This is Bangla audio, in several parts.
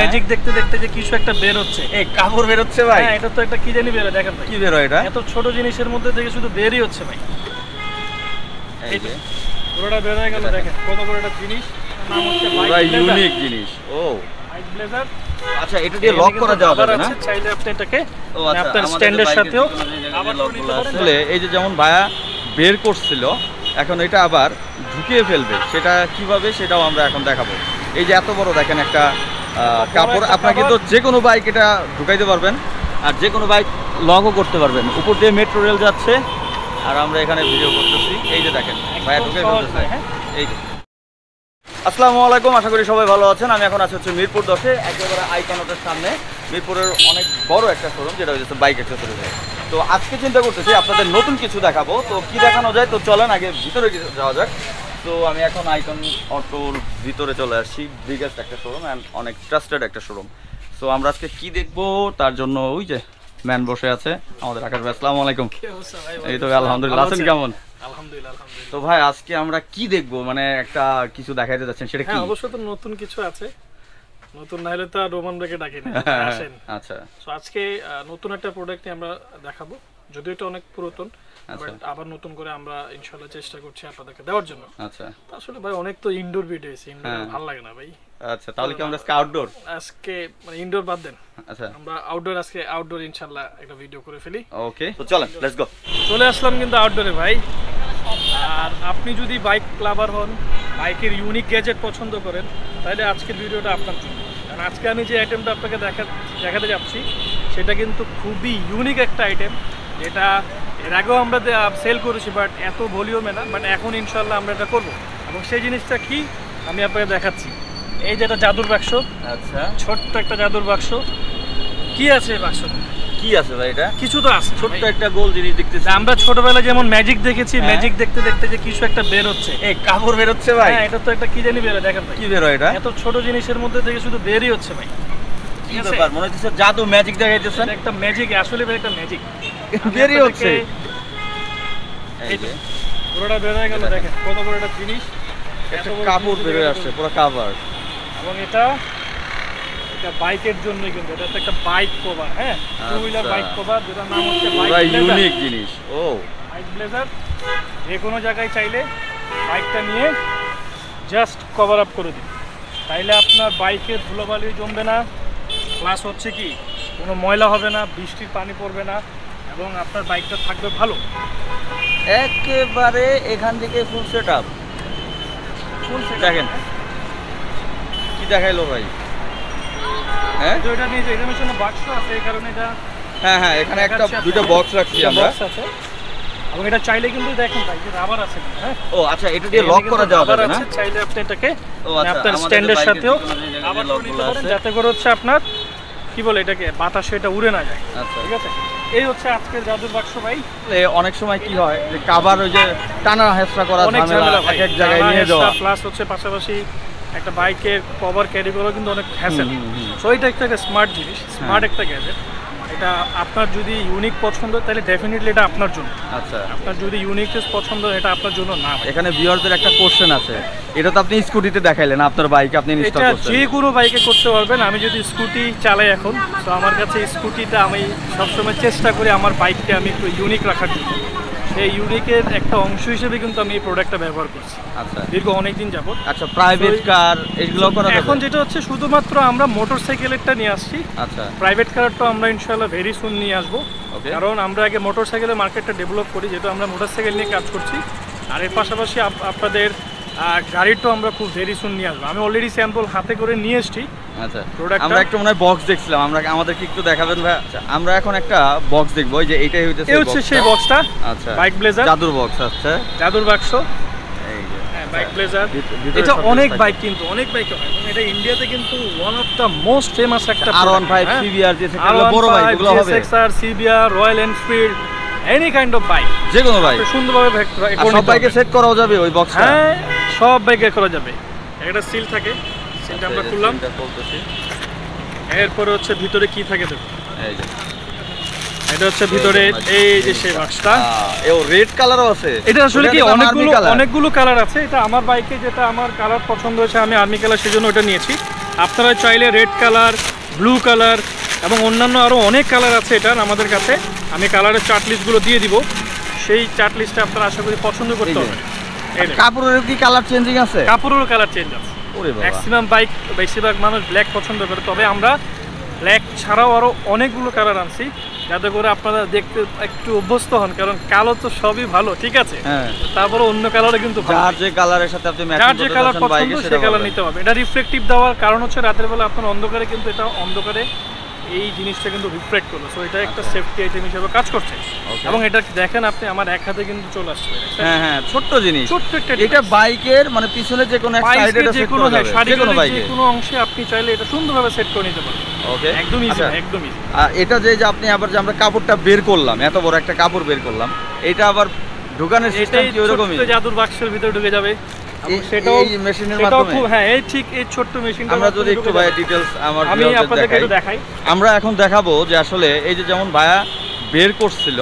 ম্যাজিক দেখতে দেখতে যে কিছু একটা বের হচ্ছে। এই কাপড় বের হচ্ছে ভাই? হ্যাঁ, এটা তো একটা কি জানি বের হয়, দেখেন ভাই। কি বের হয় এটা? এত ছোট জিনিসের মধ্যে থেকে শুধু বেরই হচ্ছে ভাই। এই যে পুরোটা বের হয়ে গেল, দেখেন কত বড় একটা জিনিস। নাম হচ্ছে পুরো ইউনিক জিনিস। ও হোয়াইট ব্লেজার। আচ্ছা, এটা দিয়ে লক করা যাবে না? চাইলে আপনি এটাকে আচ্ছা, আপনার স্ট্যান্ডের সাথেও আবার লক গুলো আসলে এই যে যেমন ভাইয়া বের করছিল, এখন এটা আবার ঢুকিয়ে ফেলবে, সেটা কিভাবে সেটাও আমরা এখন দেখাবো। এই যে এত বড় দেখেন একটা কাপড়, আপনার কিন্তু যে কোনো বাইক এটা ঢুকাইতে পারবেন আর যে কোনো বাইক লকও করতে পারবেন। উপর দিয়ে মেট্রো রেল যাচ্ছে আর আমরা এখানে ভিডিও করতেছি। এই যে দেখেন ভাইয়া ঢুকে ফেলতেছে। এই যে আসসালামু আলাইকুম, আশা করি সবাই ভালো আছেন। আমি এখন আছি হচ্ছে মিরপুর 10-এ, একেবারে আইকনের সামনে। মিরপুরের অনেক বড় একটা শোরুম, যেটা হচ্ছে বাইক অ্যাক্সেসরিজ। তো আজকে চিন্তা করতেছি আপনাদের নতুন কিছু দেখাবো। তো কি দেখানো যায়, তো চলেন আগে ভিতরে যাওয়া যাক। তো আমি এখন আইকন অটোর ভিতরে চলে আসছি, বিগেস্ট একটা শোরুম অ্যান্ড অনেক ট্রাস্টেড একটা শোরুম। সো আমরা আজকে কি দেখবো তার জন্য ওই যে ম্যান বসে আছে আমাদের আকাশ ভাই। আসসালামু আলাইকুম। এই তো আলহামদুলিল্লাহ, আছেন কেমন? আলহামদুলিল্লাহ। তো ভাই আজকে আমরা কি দেখবো, মানে একটা কিছু দেখাইতে যাচ্ছেন, সেটা কি? অবশ্যই তো নতুন কিছু আছে, নতুন না হলে তো রোমান ব্রেকে ডাকি না। আসেন। আচ্ছা, সো আজকে নতুন একটা প্রোডাক্ট আমরা দেখাবো, যদিও এটা অনেক পুরাতন, বাট আবার নতুন করে আমরা ইনশাআল্লাহ চেষ্টা করছি আপনাদেরকে দেওয়ার জন্য। আচ্ছা, আসলে ভাই অনেক তো ইনডোর ভিডিও আছে, ইনডোর ভালো লাগে না ভাই। আচ্ছা, তাহলে কি আমরা আজকে আউটডোর? আজকে মানে ইনডোর বাদ দেন, আচ্ছা আমরা আউটডোর, আজকে আউটডোর ইনশাআল্লাহ একটা ভিডিও করে ফেলি। ওকে, তো চলেন লেটস গো। চলে আসলাম কিন্তু আউটডোরে ভাই। আর আপনি যদি বাইক লাভার হন, বাইকের ইউনিক গ্যাজেট পছন্দ করেন, তাহলে আজকের ভিডিওটা আপনার জন্য। কারণ আজকে আমি যে আইটেমটা আপনাকে দেখাতে যাচ্ছি, সেটা কিন্তু খুবই ইউনিক একটা আইটেম, যেটা এর আগেও আমরা সেল করেছি, বাট এত ভলিউমে না। বাট এখন ইনশাল্লাহ আমরা এটা করবো, এবং সেই জিনিসটা কি আমি আপনাকে দেখাচ্ছি। এই যেটা জাদুর বাক্স। আচ্ছা, ছোট্ট একটা জাদুর বাক্স। কি আছে বাক্স? কি আছে ভাই? এটা কিছু তো আছে, ছোট্ট একটা গোল জিনিস দেখতেছি। আমরা ছোটবেলায় যেমন ম্যাজিক দেখেছি, ম্যাজিক দেখতে দেখতে যে কিছু একটা বের হচ্ছে। এই কাপড় বের হচ্ছে ভাই? হ্যাঁ, এটা তো একটা কি জানি বের হয়, দেখেন ভাই। কি বের হয় এটা? এত ছোট জিনিসের মধ্যে থেকে শুধু বেরই হচ্ছে ভাই। কি ব্যাপার, মনে হচ্ছে জাদু ম্যাজিক দেখাইতেছেন? একটা ম্যাজিক, আসলে ভাই একটা ম্যাজিক বেরই হচ্ছে। এই যে পুরোটা বের হয়ে গেল, দেখেন কত বড় একটা জিনিস। একটা কাপড় বের হয়ে আসছে, পুরো কভার। এবং এটা বাইকের জন্য, কিন্তু এটা একটা বাইক কভার। হ্যাঁ, টু হুইলার বাইক কভার, যেটার নাম হচ্ছে বাইক ইউনিক জিনিস। ও বাইক ব্লেজার। যে কোনো জায়গায় চাইলে বাইকটা নিয়ে জাস্ট কভার আপ করে দিন, তাইলে আপনার বাইকের ধুলোবালি জমবে না, প্লাস হচ্ছে কি কোনো ময়লা হবে না, বৃষ্টির পানি পড়বে না, এবং আপনার বাইকটা থাকবে ভালো। একেবারে এখান থেকে ফুল সেটআপ। দেখেন কি দেখাইলো ভাই। হ্যাঁ, তো এটা নিয়ে যে এখানে কোনো বাক্স আছে, এই কারণে এটা। হ্যাঁ হ্যাঁ, এখানে একটা দুটো বক্স রাখছি আমরা। বক্স আছে, এবং এটা চাইলে কিন্তু দেখেন ভাই যে রাবার আছে। হ্যাঁ, ও আচ্ছা, এটা দিয়ে লক করা যাবে না? চাইলে আপনি এটাকে আচ্ছা, আপনার স্ট্যান্ডের সাথেও আবার লক গুলো আছে, যাতে করে হচ্ছে আপনার কি বলে এটাকে বাতাসে এটা উড়ে না যায়। আচ্ছা, ঠিক আছে। এই হচ্ছে আজকের জাদুর বাক্স ভাই। অনেক সময় কি হয় যে কভার ওই যে টানা হেসরা করা ঝামেলা, এক জায়গায় নিয়ে যাওয়া, প্লাস হচ্ছে পাশাপাশি একটা বাইকের কভার ক্যারি করা কিন্তু অনেক হ্যাসেল। সো এটা একটা স্মার্ট জিনিস, স্মার্ট একটা গ্যাজেট। এটা আপনার যদি ইউনিক পছন্দ, তাহলে ডেফিনেটলি এটা আপনার জন্য। আচ্ছা, আপনার যদি ইউনিকনেস পছন্দ, এটা আপনার জন্য না। এখানে ভিউয়ারদের একটা কোশ্চেন আছে, এটা তো আপনি স্কুটিতে দেখাইলেন, আপনার বাইকে আপনি ইনস্টল করতে? যে কোনো বাইকে করতে পারবেন। আমি যদি স্কুটি চালাই এখন, তো আমার কাছে স্কুটিটা আমি সবসময় চেষ্টা করি আমার বাইকটা আমি একটু ইউনিক রাখার জন্য। সেই ইউনিকের একটা অংশ হিসেবে কিন্তু আমি এই প্রোডাক্টটা ব্যবহার করছি। আচ্ছা, দীর্ঘ অনেকদিন যাবত। আচ্ছা, প্রাইভেট কার এগুলো করা যাবে? এখন যেটা হচ্ছে শুধুমাত্র আমরা মোটরসাইকেলেরটা নিয়ে আসছি। আচ্ছা, প্রাইভেট কারটা আমরা ইনশাআল্লাহ ভেরি সুন নিয়ে আসবো, কারণ আমরা আগে মোটরসাইকেলের মার্কেটটা ডেভেলপ করি, যেহেতু আমরা মোটরসাইকেল নিয়ে কাজ করছি। আর এর পাশাপাশি আপনাদের গাড়িটাও আমরা খুব ভেরি সুন নিয়ে আসবো। আমি অলরেডি স্যাম্পল হাতে করে নিয়ে এসেছি। আচ্ছা, আমরা একটা মনে হয় বক্স দেখছিলাম, আমাদেরকে একটু দেখাবেন ভাই? আচ্ছা, আমরা এখন একটা বক্স দেখবো, এই যে এইটাই হচ্ছে সেই বক্সটা। আচ্ছা, বাইক ব্লেজার জাদুর বক্স। আচ্ছা, জাদুর বাক্স। এই যে হ্যাঁ, বাইক ব্লেজার। এটা অনেক বাইক, কিন্তু অনেক বাইক হয়, এবং এটা ইন্ডিয়াতে কিন্তু one of the most famous একটা R15 CBR, যে বড় বাইক এগুলো হবে, GSX-R, CBR, royal Enfield, any kind of bike, যে কোনো বাইক সুন্দরভাবে সব বাইকে সেট করাও যাবে ওই বক্সটা? হ্যাঁ, সব বাইকে করা যাবে। একটা সিল থাকে, সিলটা আমরা খুললাম। এরপরে হচ্ছে ভিতরে কি থাকে দেখো, এই যে এটা হচ্ছে ভিতরে এই যে সেই বাক্সটা। এও রেড কালারও আছে। এটা আসলে কি অনেকগুলো কালার আছে। এটা আমার বাইকে যেটা আমার কালার পছন্দ হয়েছে, আমি আর্মি কালার, সেজন্য ওটা নিয়েছি। আপনারা চাইলে রেড কালার, ব্লু কালার এবং অন্যান্য আরও অনেক কালার আছে এটার আমাদের কাছে। আমি কালারের চার্ট লিস্টগুলো দিয়ে দিব, সেই চার্ট লিস্টটা আপনারা আশা করি পছন্দ করতে হবে। কাপড়ের কি কালার চেঞ্জিং আছে? কাপড়েরও কালার চেঞ্জ আছে। ম্যাক্সিমাম বাইক বেশিরভাগ মানুষ ব্ল্যাক পছন্দ করে, তবে আমরা ব্ল্যাক ছাড়াও আরও অনেকগুলো কালার আনছি যাতে করে আপনারা দেখতে একটু অভ্যস্ত হন, কারণ কালো তো সবই ভালো, ঠিক আছে, তারপরে অন্য কালারে কিন্তু যার যে কালারের সাথে আপনি ম্যাচিং করতে যে কালার পছন্দ সেই কালার নিতে হবে। এটা রিফ্লেকটিভ দেওয়ার কারণ হচ্ছে রাতের বেলা আপনার অন্ধকারে কিন্তু এটা অন্ধকারে এই জিনিসটা কিন্তু রিফ্লেক্ট করলো, সো এটা একটা সেফটি আইটেম হিসেবে কাজ করছে। এবং এটা দেখেন আপনি আমার এক হাতে কিন্তু চলে আসছে। হ্যাঁ, ছোট্ট জিনিস, ছোট্ট একটা এটা বাইকের মানে পিছনে যে কোনো এক সাইডে এটা সেট করা যাবে, যে কোনো বাইকে যে কোনো অংশে আপনি চাইলে এটা সুন্দরভাবে সেট করে নিতে পারবেন। ওকে, একদম ইজি, একদম ইজি। আর এটা যে আপনি আবার যে আমরা কাপড়টা বের করলাম, এত বড় একটা কাপড় বের করলাম, এটা আবার ঢোকানোর সিস্টেম কি ওরকমই? এটা জাদুর বাক্সের ভিতরে ঢুকে যাবে। সেটাও এই মেশিনের মাধ্যমে। হ্যাঁ, এই ঠিক এই ছোট্ট মেশিনটা আমরা যদি একটু ভাই ডিটেইলস আমি আপনাদেরকে একটু দেখাই। আমরা এখন দেখাবো যে আসলে এই যে যেমন ভাইয়া বের করছিল,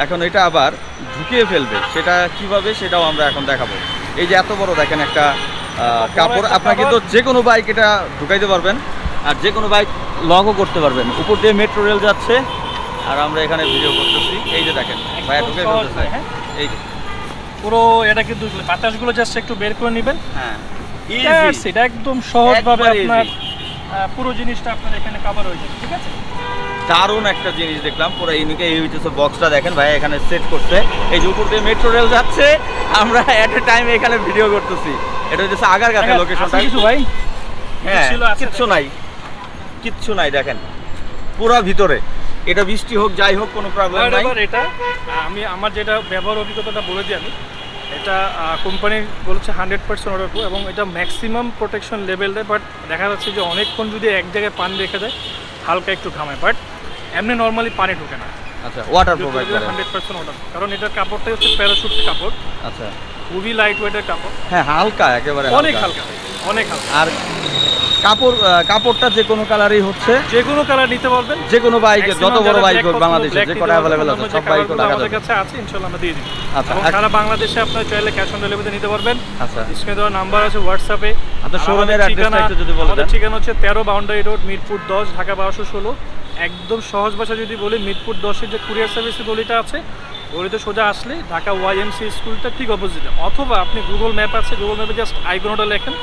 এখন এটা আবার ঢুকিয়ে ফেলবে, সেটা কিভাবে সেটাও আমরা এখন দেখাবো। এই যে এত বড় দেখেন একটা কাপড়, আপনারা কিন্তু যে কোনো বাইক এটা ঢুকাইতে পারবেন, আর যে কোনো বাইক লকও করতে পারবেন। উপর দিয়ে মেট্রো রেল যাচ্ছে, আর আমরা এখানে ভিডিও করতেছি। এই যে দেখেন ভাইয়া ঢুকে ফেলতেছে, এই পুরো এটা কিন্তু বাতাসগুলো জাস্ট একটু বের করে নেবেন। হ্যাঁ, এটা একদম সহজভাবে আপনার পুরো জিনিসটা আপনার এখানে কভার হয়ে যাবে, ঠিক আছে। দারুণ একটা জিনিস দেখলাম, পুরো ইউনিক। এই হচ্ছে বক্সটা দেখেন ভাই এখানে সেট করছে, এই যে উপর দিয়ে মেট্রো রেল যাচ্ছে, আমরা এট এ টাইম এখানে ভিডিও করতেছি। এটা হচ্ছে আগারগাঁথে লোকেশনটা। কিছু ভাই হ্যাঁ, কিচ্ছু নাই দেখেন পুরা ভিতরে। এটা বৃষ্টি হোক যাই হোক কোনো প্রবলেম নাই। এটা আমি আমার যেটা ব্যবহার অভিজ্ঞতাটা বলে দিই, আমি এটা কোম্পানি বলেছে 100% অর্ডার টু, এবং এটা ম্যাক্সিমাম প্রোটেকশন লেভেল দেয়। বাট দেখা যাচ্ছে যে অনেকক্ষণ যদি এক জায়গায় পানি রেখে দেয় হালকা একটু ঘামায়, বাট এমনি নর্মালি পানি ঢোকে না। আচ্ছা, ওয়াটার প্রুফ 100% অর্ডার, কারণ এটার কাপড়টাই হচ্ছে প্যারাশুট কাপড়। আচ্ছা, খুবই লাইট ওয়েটের কাপড়। হ্যাঁ, হালকা, একেবারে অনেক হালকা, অনেক হালকা। আর কাপড়টা যে কোনো কালারই হচ্ছে, যে কোনো কালার নিতে পারবেন, যে কোনো বাইকে, যত বড় বাইক হোক বাংলাদেশে যে কটা अवेलेबल আছে সব বাইকও আমাদের কাছে আছে, ইনশাআল্লাহ আমরা দিয়ে দিব। আচ্ছা, এবং সারা বাংলাদেশে আপনারা চাইলে ক্যাশ অন ডেলিভারিতে নিতে পারবেন। আচ্ছা, স্ক্রিনে দেওয়া নাম্বার আছে হোয়াটসঅ্যাপে। আপনার শোরুমের অ্যাড্রেসটা একটু যদি বলেন। আমাদের ঠিকানা হচ্ছে 13 বাউন্ডারি রোড, মিরপুর 10, ঢাকা 1216। একদম সহজ ভাষা যদি বলি, মিরপুর 10-এর যে কুরিয়ার সার্ভিসের গলিটা আছে, গলিতে সোজা আসলে ঢাকা YMC স্কুলটা ঠিক অপোজিটে, অথবা আপনি গুগল ম্যাপ আছে, গুগল ম্যাপে জাস্ট আইকনটা লেখেন,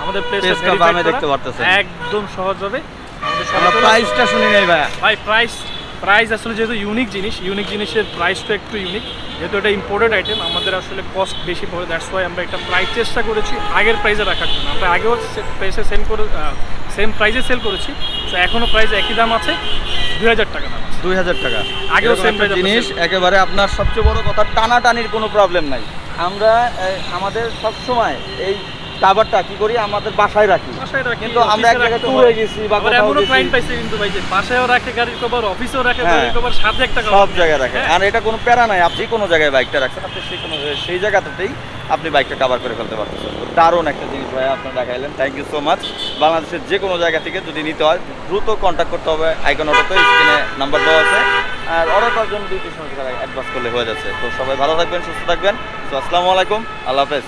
আমাদের প্লেসটা বামে দেখতে পারতেছেন। একদম সহজভাবে। আমরা প্রাইসটা শুনি নাই ভাই। প্রাইস আসলে যেহেতু ইউনিক জিনিসের প্রাইসটা একটু ইউনিক, যেহেতু এটা ইম্পোর্টেড আইটেম, আমাদের আসলে কস্ট বেশি পড়ে, দ্যাটস ওয়াই আমরা একটা প্রাইস চেষ্টা করেছি আগের প্রাইসে রাখার জন্য। আমরা আগেও প্রাইসে সেম প্রাইসে সেল করেছি, তো এখনও প্রাইস একই দাম আছে, 2000 টাকা দাম আছে। 2000 টাকা আগেও সেম জিনিস। একেবারে আপনার সবচেয়ে বড় কথা, টানাটানির কোনো প্রবলেম নাই। আমরা আমাদের সবসময় এই কাভারটা কি করি, আমাদের বাসায় রাখি, কিন্তু আমরা এক জায়গায় ট্যুরে গেছি বা এমনও ক্লায়েন্ট পাইছে কিন্তু ভাই যে বাসায়ও রাখে গাড়ির কভার, অফিসেও রাখে গাড়ির কভার, সাথে একটা সব জায়গায় রাখে। আর এটা কোনো প্যারা নাই, আপনি কোনো জায়গায় বাইকটা রাখছেন, আপনি সেই জায়গাতেই আপনি বাইকটা কভার করে ফেলতে পারতেছেন। দারুণ একটা জিনিস ভাই আপনি দেখাইলেন, থ্যাংক ইউ সো মাচ। বাংলাদেশের যে কোনো জায়গা থেকে যদি নিতে হয় দ্রুত কন্ট্যাক্ট করতে হবে, আইকন অটোতে স্ক্রিনে নাম্বার দেওয়া আছে, আর অর্ডার করার জন্য 2-3 টাকা অ্যাডভান্স করলে হয়ে যাচ্ছে। তো সবাই ভালো থাকবেন, সুস্থ থাকবেন। তো আসসালামু আলাইকুম, আল্লাহ হাফেজ।